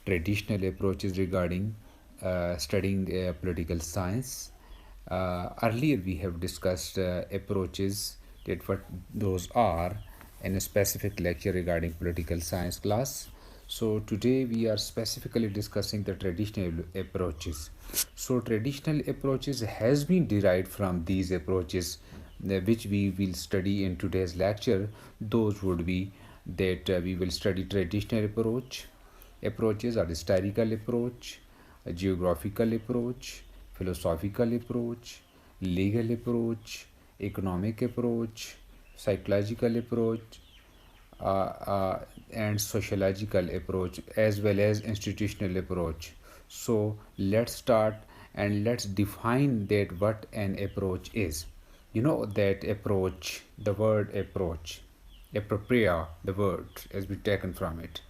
traditional approaches regarding studying political science. Earlier, we have discussed approaches that what those are in a specific lecture regarding political science class. So today we are specifically discussing the traditional approaches. So traditional approaches has been derived from these approaches, which we will study in today's lecture. Those would be that we will study traditional approaches are historical approach, a geographical approach, philosophical approach, legal approach, economic approach, psychological approach, and sociological approach, as well as institutional approach. So let's start and let's define that what an approach is. You know that approach, the word approach, appropriate, the word has been taken from it.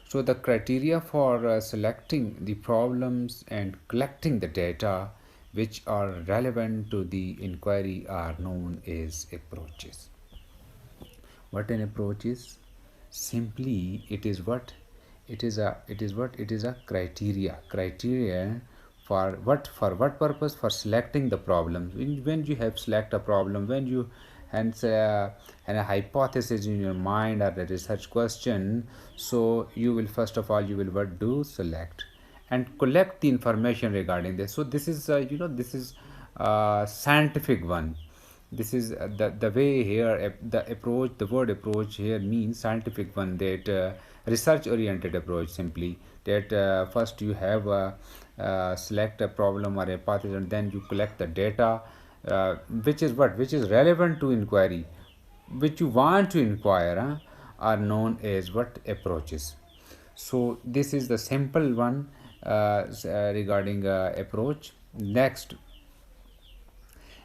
So the criteria for selecting the problems and collecting the data which are relevant to the inquiry are known as approaches. What an approach is? Simply, it is what it is a criteria for what purpose? For selecting the problem. When you have select a problem, when you and and a hypothesis in your mind or a research question, so you will first of all you will what do? Select and collect the information regarding this. So this is this is scientific one. This is the way here, the approach, the word approach here means scientific one, that research oriented approach. Simply that first you have select a problem or a hypothesis, and then you collect the data, which is relevant to inquiry, which you want to inquire, are known as what? Approaches. So this is the simple one regarding approach. Next,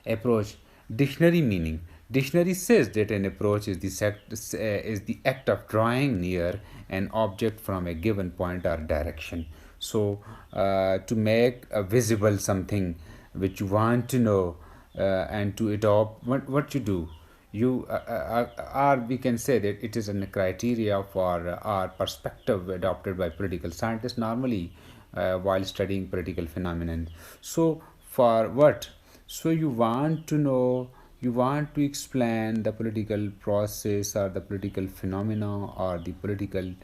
approach. Dictionary meaning. Dictionary says that an approach is is the act of drawing near an object from a given point or direction. So to make visible something which you want to know, and to adopt, what you do, you or we can say that it is a criteria for our perspective adopted by political scientists normally while studying political phenomenon. So for what? So you want to know, you want to explain the political process or the political phenomena or the political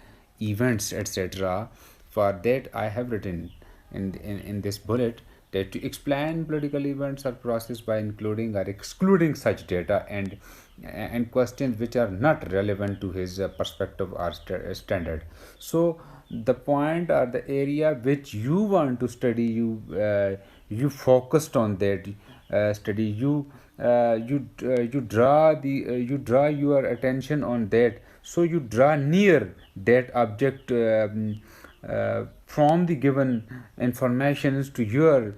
events, etc. For that, I have written in this bullet that to explain political events or process by including or excluding such data and questions which are not relevant to his perspective or standard. So the point or the area which you want to study, you focused on that study. You draw the you draw your attention on that. So you draw near that object from the given informations to your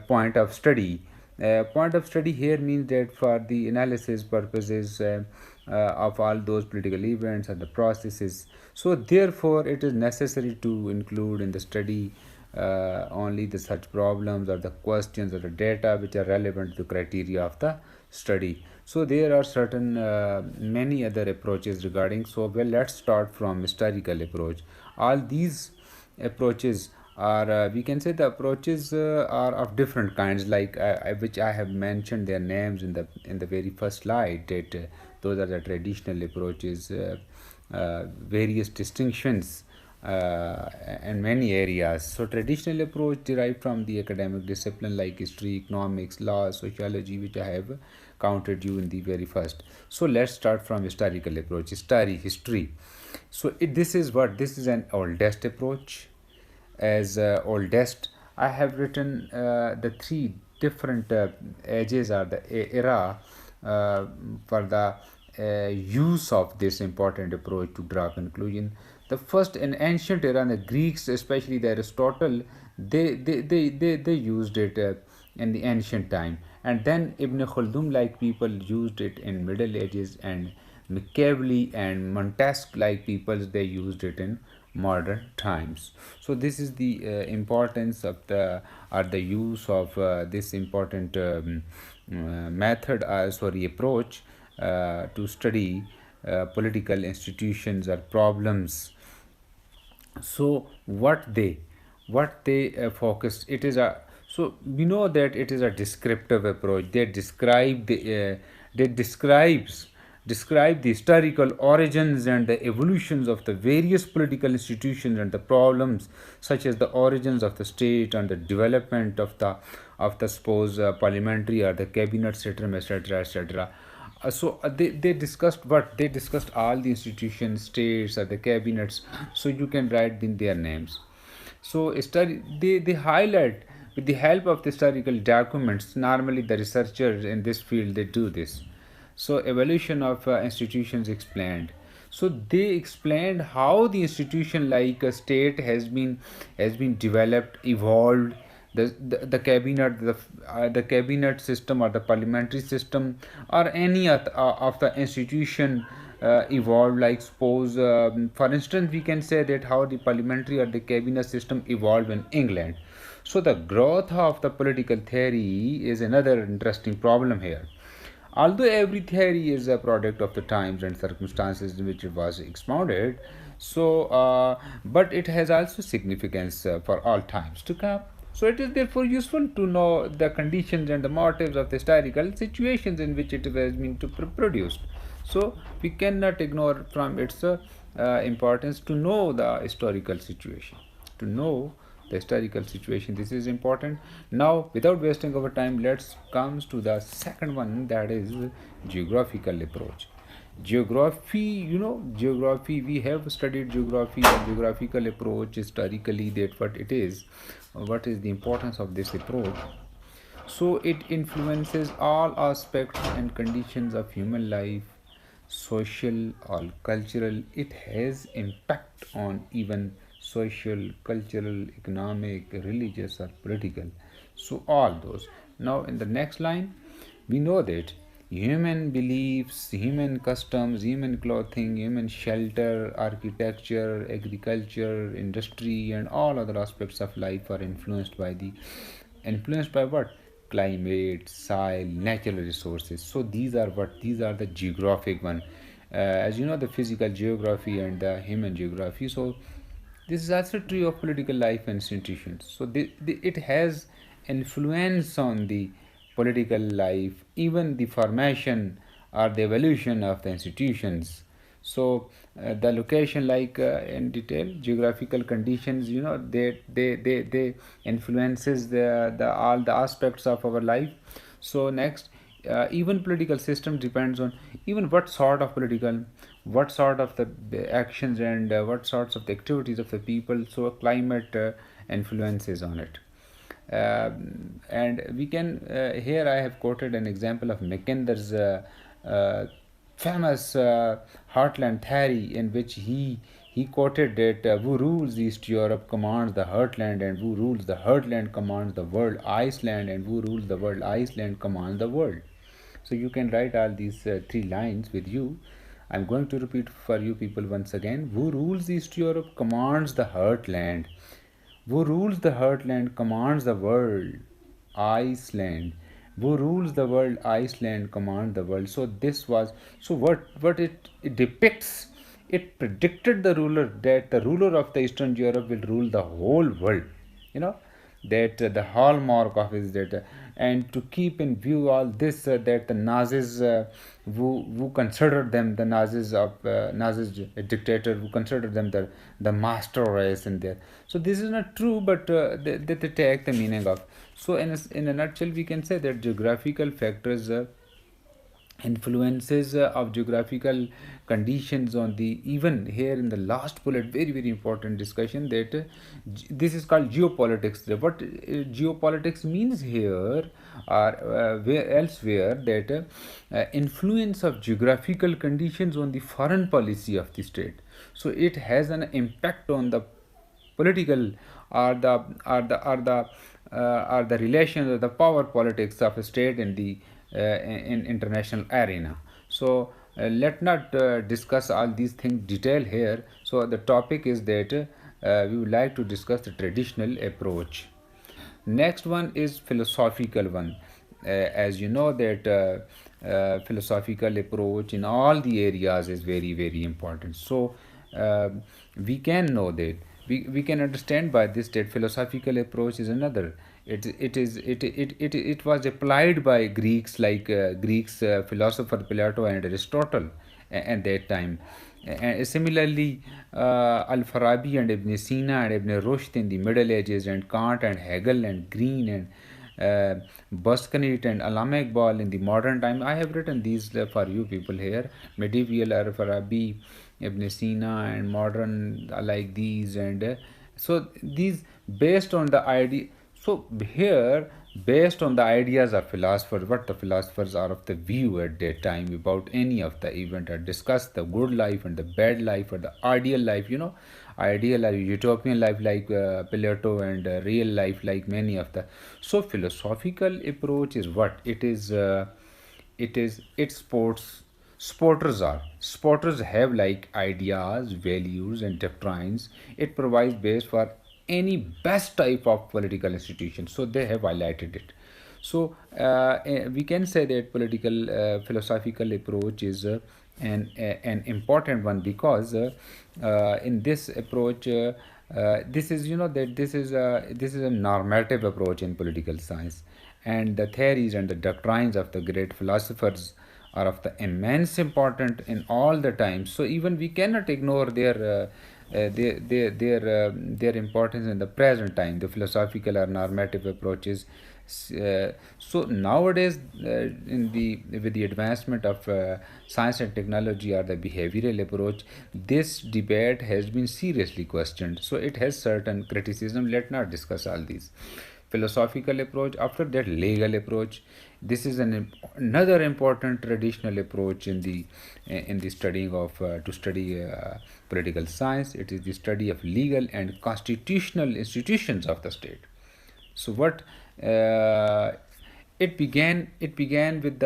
point of study. Point of study here means that for the analysis purposes of all those political events and the processes. So therefore, it is necessary to include in the study only the such problems or the questions or the data which are relevant to the criteria of the study. So there are certain many other approaches regarding. So well, let's start from historical approach. All these approaches are we can say the approaches are of different kinds, like which I have mentioned their names in the very first slide, that those are the traditional approaches, various distinctions in many areas. So traditional approach derived from the academic discipline like history, economics, law, sociology, which I have counted you in the very first. So let's start from historical approach. History. So this is what, this is an oldest approach. As oldest, I have written the three different ages or the era for the use of this important approach to draw conclusion. The first, in ancient era, the Greeks, especially the Aristotle, they used it in the ancient time, and then Ibn Khaldun like people used it in Middle Ages, and Machiavelli and Montesquieu like people, they used it in modern times. So this is the importance of the or the use of this important method, sorry, approach to study political institutions or problems So what they focus, it is a, so we know that it is a descriptive approach. They describe the historical origins and the evolutions of the various political institutions and the problems, such as the origins of the state and the development of the suppose parliamentary or the cabinet system, etc., etc. They discussed what they discussed, all the institutions, states, or the cabinets. So you can write in their names. So they highlight with the help of the historical documents. Normally, the researchers in this field, they do this. So evolution of institutions explained. So they explained how the institution like a state has been developed, evolved. The cabinet, the cabinet system or the parliamentary system or any of the institution evolved. Like suppose, for instance, we can say that how the parliamentary or the cabinet system evolved in England. So the growth of the political theory is another interesting problem here. Although every theory is a product of the times and circumstances in which it was expounded, but it has also significance for all times to come. So it is therefore useful to know the conditions and the motives of the historical situations in which it has been produced. So we cannot ignore from its importance to know the historical situation, to know the historical situation. This is important. Now, without wasting our time, let's comes to the second one, that is geographical approach. Geography, geography, we have studied geography and geographical approach historically, that what it is, what is the importance of this approach. So it influences all aspects and conditions of human life, social or cultural. It has impact on even social, cultural, economic, religious, or political. So all those. Now in the next line, we know that human beliefs, human customs, human clothing, human shelter, architecture, agriculture, industry, and all other aspects of life are influenced by what? Climate, soil, natural resources. So these are the geographic one. As you know, the physical geography and the human geography. So this is also true of political life and institutions. So it has influence on the political life, even the formation or the evolution of the institutions. So the location, like in detail, geographical conditions, they influences the all the aspects of our life. So next, even political system depends on even what sort of the actions and what sorts of the activities of the people. So climate influences on it. And we can, here I have quoted an example of Mackinder's uh, famous heartland theory, in which he quoted that who rules East Europe commands the heartland, and who rules the heartland commands the world Iceland, and who rules the world Iceland commands the world. So you can write all these three lines with you. I'm going to repeat for you people once again. Who rules East Europe commands the heartland. Who rules the heartland commands the world Iceland. Who rules the world Iceland commands the world. So this was, so what it depicts, it predicted the ruler, that the ruler of the Eastern Europe will rule the whole world. You know that the hallmark of is that, and to keep in view all this, that the Nazis, who considered them, the Nazis dictator, who considered them the master race in there. So this is not true, but they take the meaning of. So in a nutshell, we can say that geographical factors, influences of geographical conditions on the, even here in the last bullet, very very important discussion, that this is called geopolitics. What geopolitics means here, or where elsewhere, that influence of geographical conditions on the foreign policy of the state. So it has an impact on the political, or the relations, or the power politics of a state in the in international arena. So let not discuss all these things detail here. So the topic is that we would like to discuss the traditional approach. Next one is philosophical one. As you know that philosophical approach in all the areas is very very important. So we can know that We can understand by this that philosophical approach is another. It was applied by Greeks like Greeks philosopher Plato and Aristotle at that time. And similarly, Al-Farabi and Ibn Sina and Ibn Rushd in the Middle Ages, and Kant and Hegel and Green and Buskanit and Allama Iqbal in the modern time. I have written these for you people here. Medieval Al-Farabi, Ibn Sina, and modern like these, and so these based on the idea. So here, based on the ideas of philosophers, what the philosophers are of the view at that time about any of the event, or discuss the good life and the bad life or the ideal life, ideal life, utopian life like Plato, and real life like many of the. So philosophical approach is what it is. It sporters have like ideas, values, and doctrines. It provides base for any best type of political institution, so they have highlighted it. So we can say that political philosophical approach is an important one, because in this approach, this is that this is a normative approach in political science, and the theories and the doctrines of the great philosophers are of the immense important in all the times. So even we cannot ignore their importance in the present time, the philosophical or normative approaches. So nowadays, in the with the advancement of science and technology or the behavioral approach, this debate has been seriously questioned. So it has certain criticism. Let not discuss all these. Philosophical approach. After that, legal approach. This is another important traditional approach in the studying of to study political science. It is the study of legal and constitutional institutions of the state. So what it began with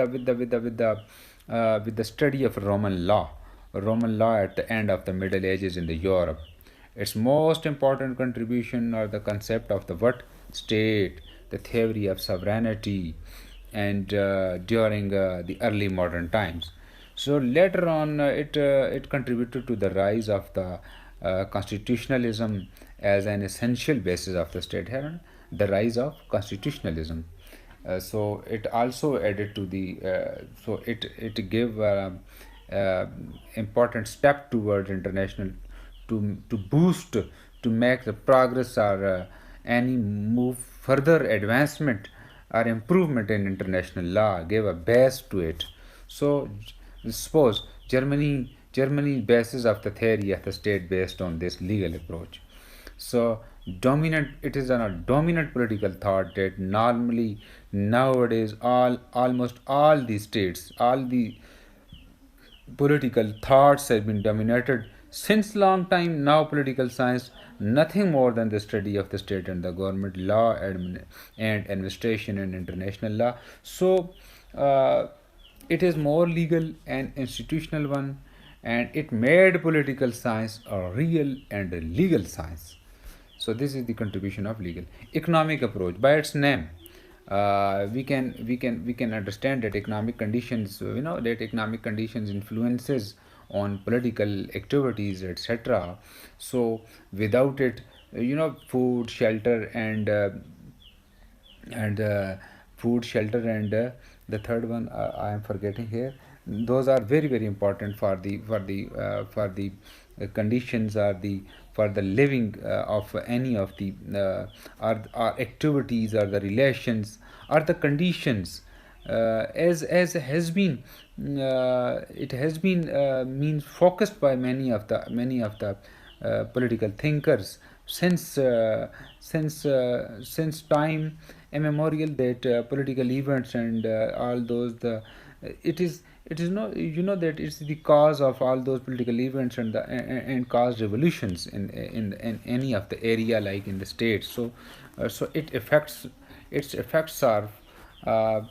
the study of Roman law at the end of the Middle Ages in the Europe. Its most important contribution are the concept of the what state, the theory of sovereignty, and during the early modern times. So later on, it contributed to the rise of the constitutionalism as an essential basis of the state. Here, the rise of constitutionalism. So it also added to the so it gave important step towards international to boost, to make the progress or any move further advancement or improvement in international law, gave a base to it. So suppose Germany basis of the theory of the state based on this legal approach. So dominant, it is a dominant political thought that normally nowadays almost all the states, all the political thoughts have been dominated since long time now. Political science nothing more than the study of the state and the government, law, and administration and international law. So it is more legal and institutional one, and it made political science a real and a legal science. So this is the contribution of legal. Economic approach. By its name, we can understand that economic conditions, that economic conditions influences on political activities, etc. So without it, food, shelter, and food, shelter, and the third one I am forgetting here. Those are very very important for the conditions, or the for the living of any of the or activities, or the relations, or the conditions, as has been it has been means focused by many of the political thinkers since time immemorial, that political events and all those the it is no, that it's the cause of all those political events and cause revolutions in any of the area like in the states. So its effects are uh,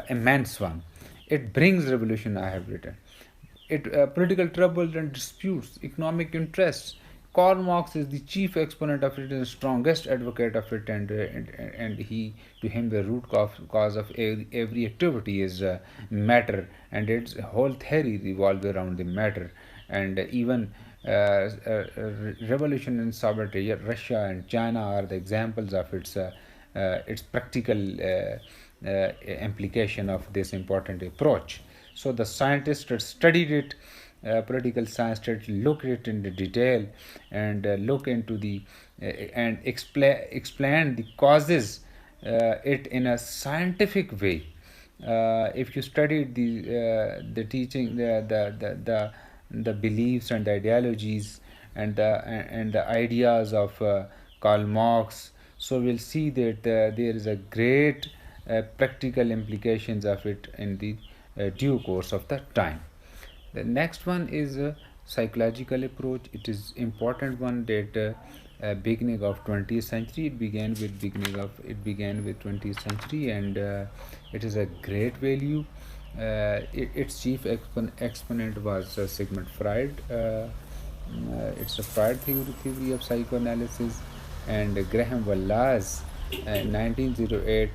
immense one. It brings revolution, I have written. It political troubles and disputes, economic interests. Karl Marx is the chief exponent of it and strongest advocate of it, and he to him the root cause of every activity is matter, and its whole theory revolves around the matter, and even revolution in sovereignty. Russia and China are the examples of its practical implication of this important approach. So the scientists that studied it, political science that look at it in the detail and look into the and explain the causes it in a scientific way. If you studied the teaching, the beliefs and the ideologies and the ideas of Karl Marx, so we'll see that there is a great practical implications of it in the due course of the time. The next one is a psychological approach. It is important one that beginning of 20th century. It began with 20th century, and it is a great value. Its chief exponent was Sigmund Freud. It's a Freud theory of psychoanalysis, and Graham Wallace, 1908,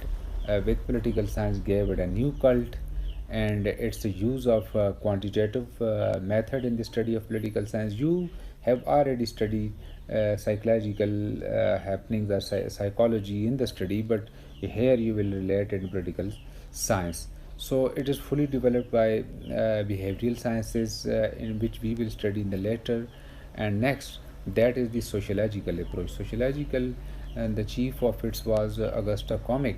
with political science gave it a new cult, and it's the use of quantitative method in the study of political science. You have already studied psychological happenings or psychology in the study, but here you will relate it in political science. So it is fully developed by behavioral sciences, in which we will study in the later. And next, that is the sociological approach. Sociological, and the chief of it was Auguste Comte,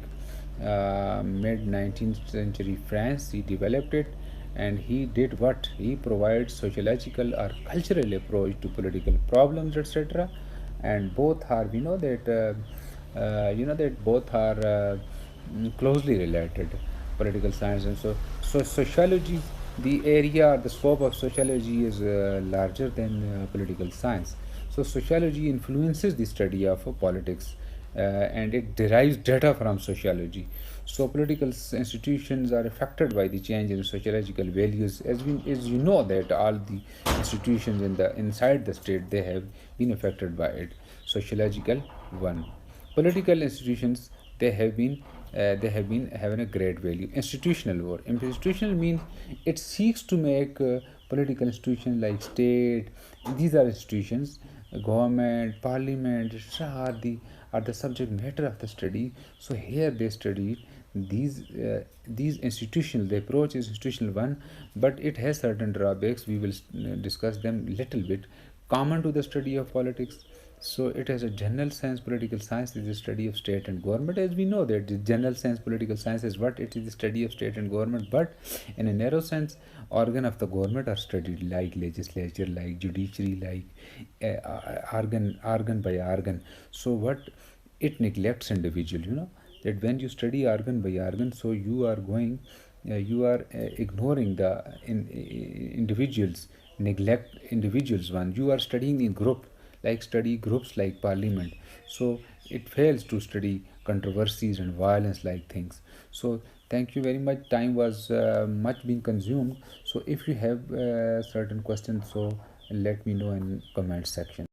mid 19th century France. He developed it, and he did what? He provides sociological or cultural approach to political problems, etc. And both are, we know that both are closely related, political science and so sociology. The area, the scope of sociology is larger than political science. So sociology influences the study of politics, and it derives data from sociology. So political institutions are affected by the change in sociological values. As you know that all the institutions in the inside the state, they have been affected by it. Sociological one. Political institutions, they have been having a great value. Institutional war. Institutional means it seeks to make political institutions like state. These are institutions, government, parliament, etc. Are the subject matter of the study. So here they studied these institutions. The approach is institutional one, but it has certain drawbacks. We will discuss them little bit. Common to the study of politics. So it has a general sense. Political science is the study of state and government. As we know that the general sense, political science is what? It is the study of state and government. But in a narrow sense, organ of the government are studied, like legislature, like judiciary, like organ by organ. So what? It neglects individual, that when you study organ by organ, so you are ignoring the individuals, neglect individuals. One, you are studying in group, like study groups like parliament. So it fails to study controversies and violence like things. So thank you very much. Time was much being consumed. So if you have certain questions, so let me know in comment section.